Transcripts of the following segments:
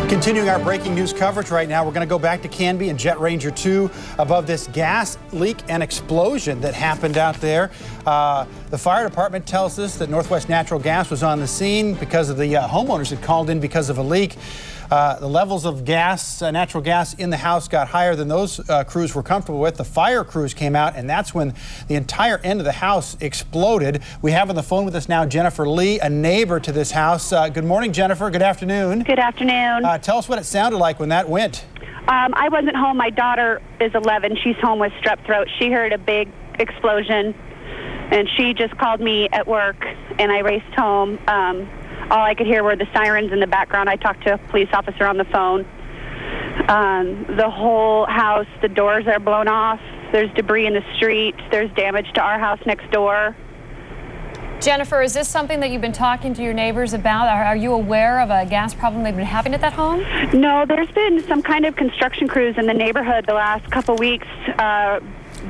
Continuing our breaking news coverage right now, we're going to go back to Canby and Jet Ranger 2 above this gas leak and explosion that happened out there. The fire department tells us that Northwest Natural Gas was on the scene because of the homeowners had called in because of a leak. The levels of gas, natural gas in the house got higher than those crews were comfortable with. The fire crews came out, and that's when the entire end of the house exploded. We have on the phone with us now Jennifer Lee, a neighbor to this house. Good morning, Jennifer. Good afternoon. Good afternoon. Tell us what it sounded like when that went. I wasn't home. My daughter is 11. She's home with strep throat. She heard a big explosion, and she just called me at work, and I raced home. All I could hear were the sirens in the background. I talked to a police officer on the phone. The whole house, the doors are blown off. There's debris in the street. There's damage to our house next door. Jennifer, is this something that you've been talking to your neighbors about? Are you aware of a gas problem they've been having at that home? No, there's been some kind of construction crews in the neighborhood the last couple weeks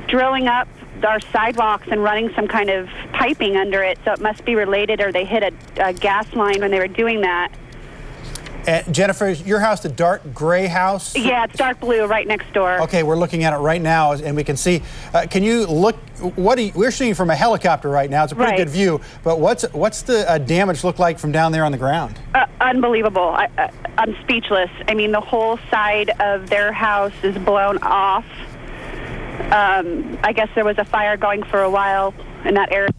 drilling up our sidewalks and running some kind of piping under it, so it must be related, or they hit a gas line when they were doing that. Jennifer, is your house the dark gray house? Yeah, it's dark blue right next door. Okay, we're looking at it right now, and we can see. Can you look? We're seeing from a helicopter right now. It's a pretty good view. But what's the damage look like from down there on the ground? Unbelievable. I'm speechless. I mean, the whole side of their house is blown off. I guess there was a fire going for a while in that area.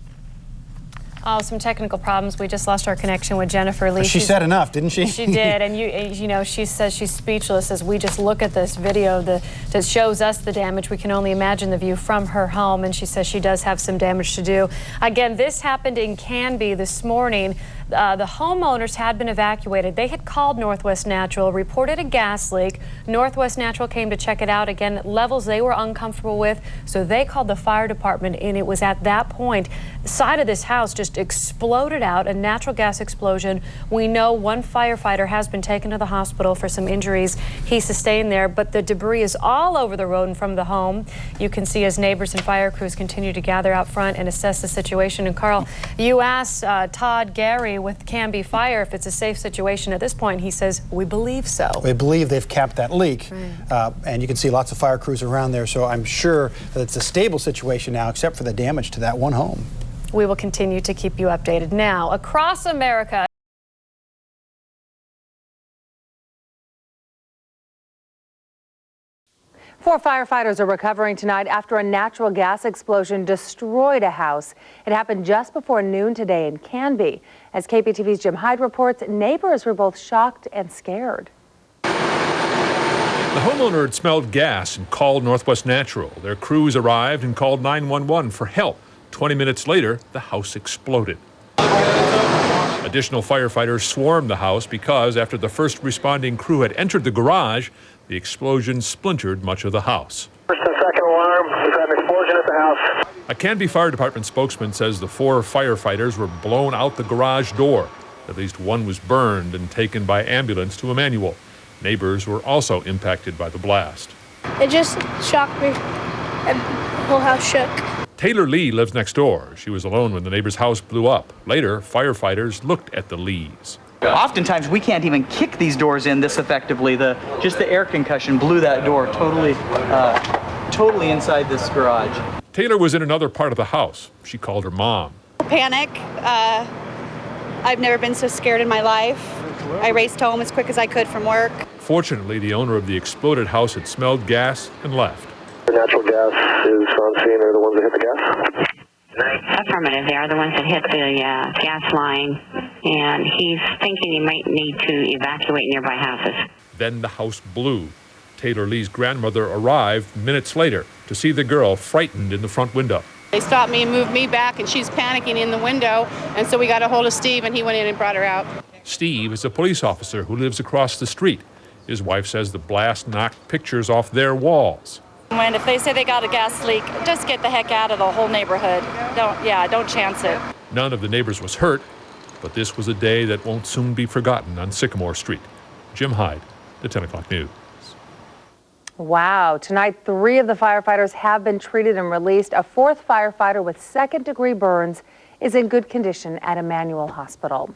Oh, some technical problems. We just lost our connection with Jennifer Lee. She said enough, didn't she? She did, and you know, she says she's speechless as we just look at this video that shows us the damage. We can only imagine the view from her home, and she says she does have some damage to do. Again, this happened in Canby this morning. The homeowners had been evacuated. They had called Northwest Natural, reported a gas leak. Northwest Natural came to check it out. Again, at levels they were uncomfortable with, so they called the fire department, and it was at that point the side of this house just exploded out, a natural gas explosion. We know one firefighter has been taken to the hospital for some injuries he sustained there, but the debris is all over the road and from the home. You can see as neighbors and fire crews continue to gather out front and assess the situation. And Carl, you asked Todd Gary with Canby Fire if it's a safe situation at this point. He says, we believe so. We believe they've capped that leak. Right. And you can see lots of fire crews around there, so I'm sure that it's a stable situation now, except for the damage to that one home. We will continue to keep you updated. Now, across America, Four firefighters are recovering tonight after a natural gas explosion destroyed a house. It happened just before noon today in Canby. As KPTV's Jim Hyde reports, neighbors were both shocked and scared. The homeowner had smelled gas and called Northwest Natural. Their crews arrived and called 911 for help. 20 minutes later, the house exploded. Additional firefighters swarmed the house because after the first responding crew had entered the garage, the explosion splintered much of the house. First and second alarm, we've had an explosion at the house. A Canby Fire Department spokesman says the four firefighters were blown out the garage door. At least one was burned and taken by ambulance to Emmanuel. Neighbors were also impacted by the blast. It just shocked me, and the whole house shook. Taylor Lee lives next door. She was alone when the neighbor's house blew up. Later, firefighters looked at the Lees. Oftentimes, we can't even kick these doors in this effectively. Just the air concussion blew that door totally inside this garage. Taylor was in another part of the house. She called her mom. Panic. I've never been so scared in my life. I raced home as quick as I could from work. Fortunately, the owner of the exploded house had smelled gas and left. The natural gas is on scene. Are the ones that hit the gas? Affirmative. They are the ones that hit the gas line, and he's thinking he might need to evacuate nearby houses. Then the house blew. Taylor Lee's grandmother arrived minutes later to see the girl frightened in the front window. They stopped me and moved me back, and she's panicking in the window, and so we got a hold of Steve, and he went in and brought her out. Steve is a police officer who lives across the street. His wife says the blast knocked pictures off their walls. If they say they got a gas leak, just get the heck out of the whole neighborhood. Don't chance it. None of the neighbors was hurt, but this was a day that won't soon be forgotten on Sycamore Street. Jim Hyde, the 10 o'clock news. Wow. Tonight, 3 of the firefighters have been treated and released. A 4th firefighter with second-degree burns is in good condition at Emmanuel Hospital.